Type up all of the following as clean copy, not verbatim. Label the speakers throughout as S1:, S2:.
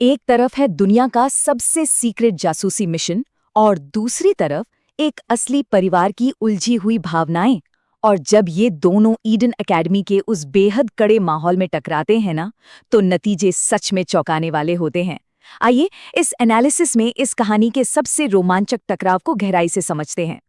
S1: एक तरफ है दुनिया का सबसे सीक्रेट जासूसी मिशन और दूसरी तरफ एक असली परिवार की उलझी हुई भावनाएं। और जब ये दोनों ईडन एकेडमी के उस बेहद कड़े माहौल में टकराते हैं ना, तो नतीजे सच में चौंकाने वाले होते हैं। आइए इस एनालिसिस में इस कहानी के सबसे रोमांचक टकराव को गहराई से समझते हैं।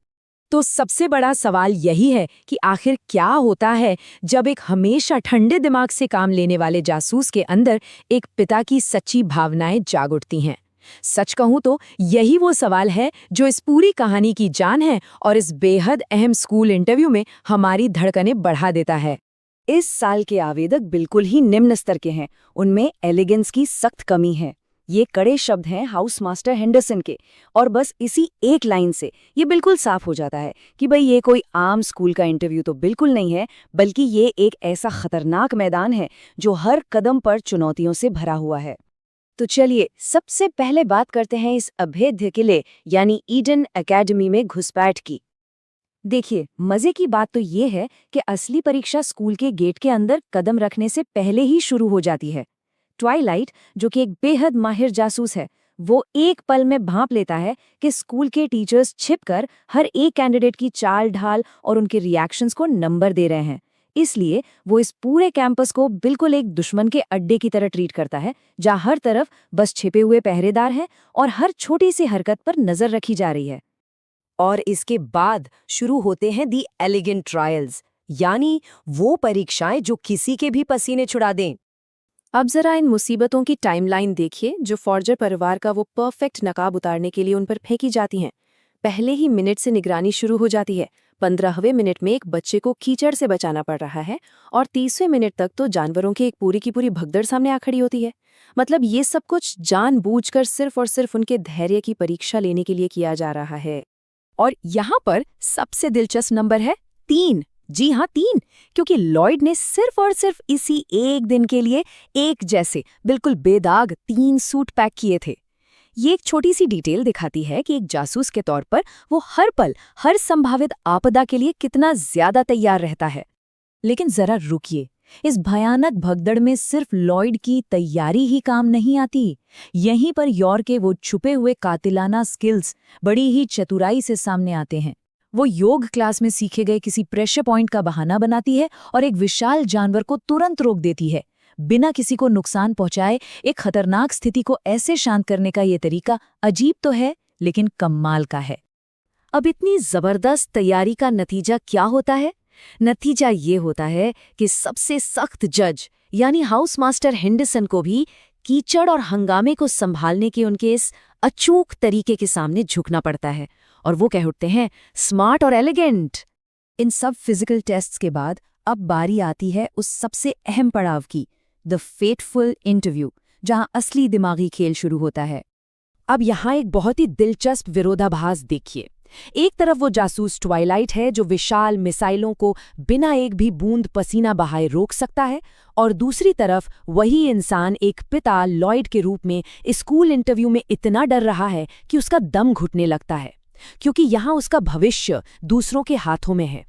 S1: तो सबसे बड़ा सवाल यही है कि आखिर क्या होता है जब एक हमेशा ठंडे दिमाग से काम लेने वाले जासूस के अंदर एक पिता की सच्ची भावनाएं जाग उठती हैं। सच कहूं तो यही वो सवाल है जो इस पूरी कहानी की जान है और इस बेहद अहम स्कूल इंटरव्यू में हमारी धड़कनें बढ़ा देता है। इस साल के आवेदक बिल्कुल ही निम्न स्तर के हैं, उनमें एलिगेंस की सख्त कमी है। ये कड़े शब्द हैं हाउस मास्टर हेंडरसन के, और बस इसी एक लाइन से ये बिल्कुल साफ हो जाता है कि भाई ये कोई आम स्कूल का इंटरव्यू तो बिल्कुल नहीं है, बल्कि ये एक ऐसा खतरनाक मैदान है जो हर कदम पर चुनौतियों से भरा हुआ है। तो चलिए सबसे पहले बात करते हैं इस अभेद्य किले यानी ईडन एकेडमी में घुसपैठ की। देखिए, मजे की बात तो ये है कि असली परीक्षा स्कूल के गेट के अंदर कदम रखने से पहले ही शुरू हो जाती है। ट्वाइलाइट, जो कि एक बेहद माहिर जासूस है, वो एक पल में भांप लेता है कि स्कूल के टीचर्स छिपकर हर एक कैंडिडेट की चाल ढाल और उनके रिएक्शंस को नंबर दे रहे हैं। इसलिए वो इस पूरे कैंपस को बिल्कुल एक दुश्मन के अड्डे की तरह ट्रीट करता है, जहां हर तरफ बस छिपे हुए पहरेदार हैं और हर छोटी सी हरकत पर नजर रखी जा रही है। और इसके बाद शुरू होते हैं दी एलिगेंट ट्रायल्स, यानी वो परीक्षाएं जो किसी के भी पसीने छुड़ा दें। अब जरा इन मुसीबतों की टाइमलाइन देखिए जो फॉर्जर परिवार का वो परफेक्ट नकाब उतारने के लिए उन पर फेंकी जाती हैं। पहले ही मिनट से निगरानी शुरू हो जाती है। 15वें मिनट में एक बच्चे को कीचड़ से बचाना पड़ रहा है और 30वें मिनट तक तो जानवरों की एक पूरी की पूरी भगदड़ सामने आ खड़ी होती है। मतलब ये सब कुछ जानबूझकर सिर्फ और सिर्फ उनके धैर्य की परीक्षा लेने के लिए किया जा रहा है। और यहाँ पर सबसे दिलचस्प नंबर है 3। जी हाँ, 3, क्योंकि लॉयड ने सिर्फ और सिर्फ इसी एक दिन के लिए एक जैसे बिल्कुल बेदाग 3 सूट पैक किए थे। ये एक छोटी सी डिटेल दिखाती है कि एक जासूस के तौर पर वो हर पल हर संभावित आपदा के लिए कितना ज्यादा तैयार रहता है। लेकिन जरा रुकिए, इस भयानक भगदड़ में सिर्फ लॉयड की तैयारी ही काम नहीं आती। यहीं पर यॉर के वो छुपे हुए कातिलाना स्किल्स बड़ी ही चतुराई से सामने आते हैं। वो योग क्लास में सीखे गए किसी प्रेशर पॉइंट का बहाना बनाती है और एक विशाल जानवर को तुरंत रोक देती है। बिना किसी को नुकसान पहुंचाए एक खतरनाक स्थिति को ऐसे शांत करने का ये तरीका अजीब तो है, लेकिन कमाल का है। अब इतनी जबरदस्त तैयारी का नतीजा क्या होता है? नतीजा ये होता है कि सबसे सख्त जज यानी हाउस मास्टर हेंडरसन को भी कीचड़ और हंगामे को संभालने के उनके इस अचूक तरीके के सामने झुकना पड़ता है, और वो कह उठते हैं स्मार्ट और एलिगेंट। इन सब फिजिकल टेस्ट्स के बाद अब बारी आती है उस सबसे अहम पड़ाव की, द फेटफुल इंटरव्यू, जहां असली दिमागी खेल शुरू होता है। अब यहाँ एक बहुत ही दिलचस्प विरोधाभास देखिए। एक तरफ वो जासूस ट्वाइलाइट है जो विशाल मिसाइलों को बिना एक भी बूंद पसीना बहाए रोक सकता है, और दूसरी तरफ वही इंसान एक पिता लॉयड के रूप में स्कूल इंटरव्यू में इतना डर रहा है कि उसका दम घुटने लगता है, क्योंकि यहाँ उसका भविष्य दूसरों के हाथों में है।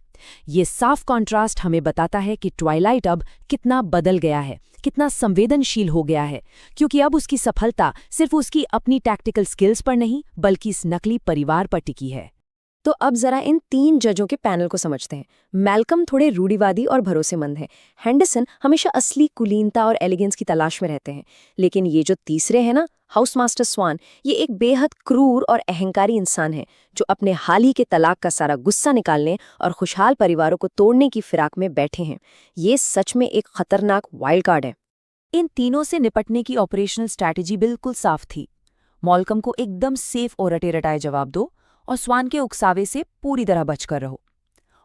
S1: ये साफ कॉन्ट्रास्ट हमें बताता है कि ट्वाइलाइट अब कितना बदल गया है, कितना संवेदनशील हो गया है, क्योंकि अब उसकी सफलता सिर्फ उसकी अपनी टैक्टिकल स्किल्स पर नहीं बल्कि इस नकली परिवार पर टिकी है। तो अब जरा इन 3 जजों के पैनल को समझते हैं। मैल्कम थोड़े रूढ़िवादी और भरोसेमंद हैं। हेंडरसन हमेशा असली कुलीनता और एलिगेंस की तलाश में रहते हैं। लेकिन ये जो तीसरे हैं ना, हाउस मास्टर स्वान, ये एक बेहद क्रूर और अहंकारी इंसान है जो अपने हाल ही के तलाक का सारा गुस्सा निकालने और खुशहाल परिवारों को तोड़ने की फिराक में बैठे हैं। ये सच में एक खतरनाक वाइल्ड कार्ड है। इन तीनों से निपटने की ऑपरेशनल स्ट्रैटेजी बिल्कुल साफ थी। मॉल्कम को एकदम सेफ और रटे रटाए जवाब दो और स्वान के उकसावे से पूरी तरह बचकर रहो।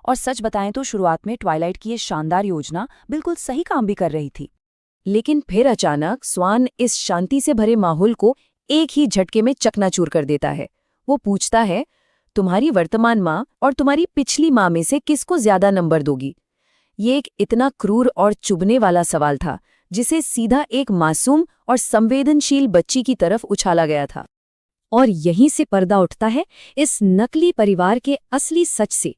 S1: और सच बताएं तो शुरुआत में ट्वाइलाइट की ये शानदार योजना बिल्कुल सही काम भी कर रही थी, लेकिन फिर अचानक स्वान इस शांति से भरे माहौल को एक ही झटके में चकनाचूर कर देता है। वो पूछता है, तुम्हारी वर्तमान माँ और तुम्हारी पिछली माँ में से किसको ज्यादा नंबर दोगी? ये एक इतना क्रूर और चुभने वाला सवाल था जिसे सीधा एक मासूम और संवेदनशील बच्ची की तरफ उछाला गया था। और यहीं से पर्दा उठता है इस नकली परिवार के असली सच से।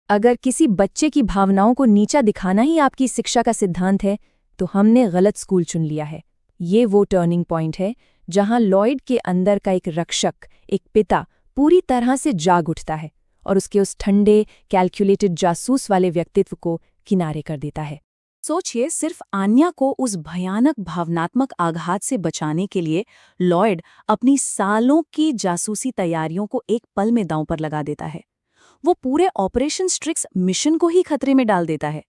S1: अगर किसी बच्चे की भावनाओं को नीचा दिखाना ही आपकी शिक्षा का सिद्धांत है, तो हमने गलत स्कूल चुन लिया है। ये वो टर्निंग पॉइंट है जहां लॉयड के अंदर का एक रक्षक, एक पिता, पूरी तरह से जाग उठता है और उसके उस ठंडे, कैलकुलेटेड जासूस वाले व्यक्तित्व को किनारे कर देता है। सोचिए, सिर्फ आन्या को उस भयानक भावनात्मक आघात से बचाने के लिए लॉयड अपनी सालों की जासूसी तैयारियों को एक पल में दांव पर लगा देता है। वो पूरे ऑपरेशन स्ट्रिक्स मिशन को ही खतरे में डाल देता है।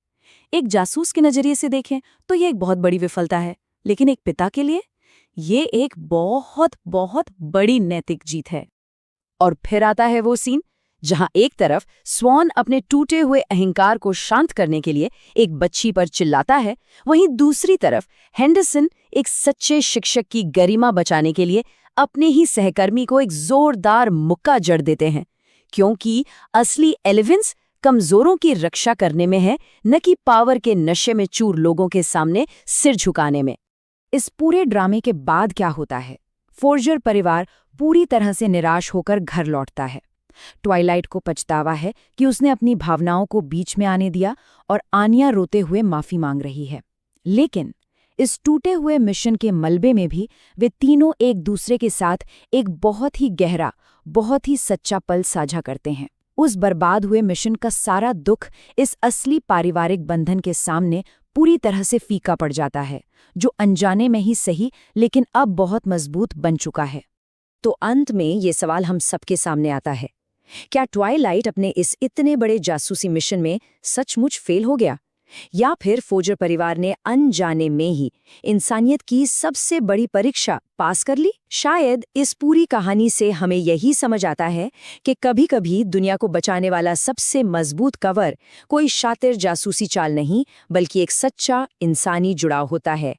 S1: एक जासूस के नजरिए से देखें तो ये एक बहुत बड़ी विफलता है, लेकिन एक पिता के लिए ये एक बहुत बहुत बड़ी नैतिक जीत है। और फिर आता है वो सीन जहां एक तरफ स्वॉन अपने टूटे हुए अहंकार को शांत करने के लिए एक बच्ची पर चिल्लाता है, वहीं दूसरी तरफ हेंडरसन एक सच्चे शिक्षक की गरिमा बचाने के लिए अपने ही सहकर्मी को एक जोरदार मुक्का जड़ देते हैं, क्योंकि असली एलिवेंस कमजोरों की रक्षा करने में है, न कि पावर के नशे में चूर लोगों के सामने सिर झुकाने में। इस पूरे ड्रामे के बाद क्या होता है? फोर्जर परिवार पूरी तरह से निराश होकर घर लौटता है। ट्वाइलाइट को पछतावा है कि उसने अपनी भावनाओं को बीच में आने दिया और आन्या रोते हुए माफी मांग रही है। लेकिन इस टूटे हुए मिशन के मलबे में भी वे तीनों एक दूसरे के साथ एक बहुत ही गहरा, बहुत ही सच्चा पल साझा करते हैं। उस बर्बाद हुए मिशन का सारा दुख इस असली पारिवारिक बंधन के सामने पूरी तरह से फीका पड़ जाता है, जो अनजाने में ही सही लेकिन अब बहुत मजबूत बन चुका है। तो अंत में ये सवाल हम सबके सामने आता है, क्या ट्वाइलाइट अपने इस इतने बड़े जासूसी मिशन में सचमुच फेल हो गया, या फिर फोर्जर परिवार ने अनजाने में ही इंसानियत की सबसे बड़ी परीक्षा पास कर ली? शायद इस पूरी कहानी से हमें यही समझ आता है कि कभी-कभी दुनिया को बचाने वाला सबसे मजबूत कवर कोई शातिर जासूसी चाल नहीं, बल्कि एक सच्चा इंसानी जुड़ाव होता है।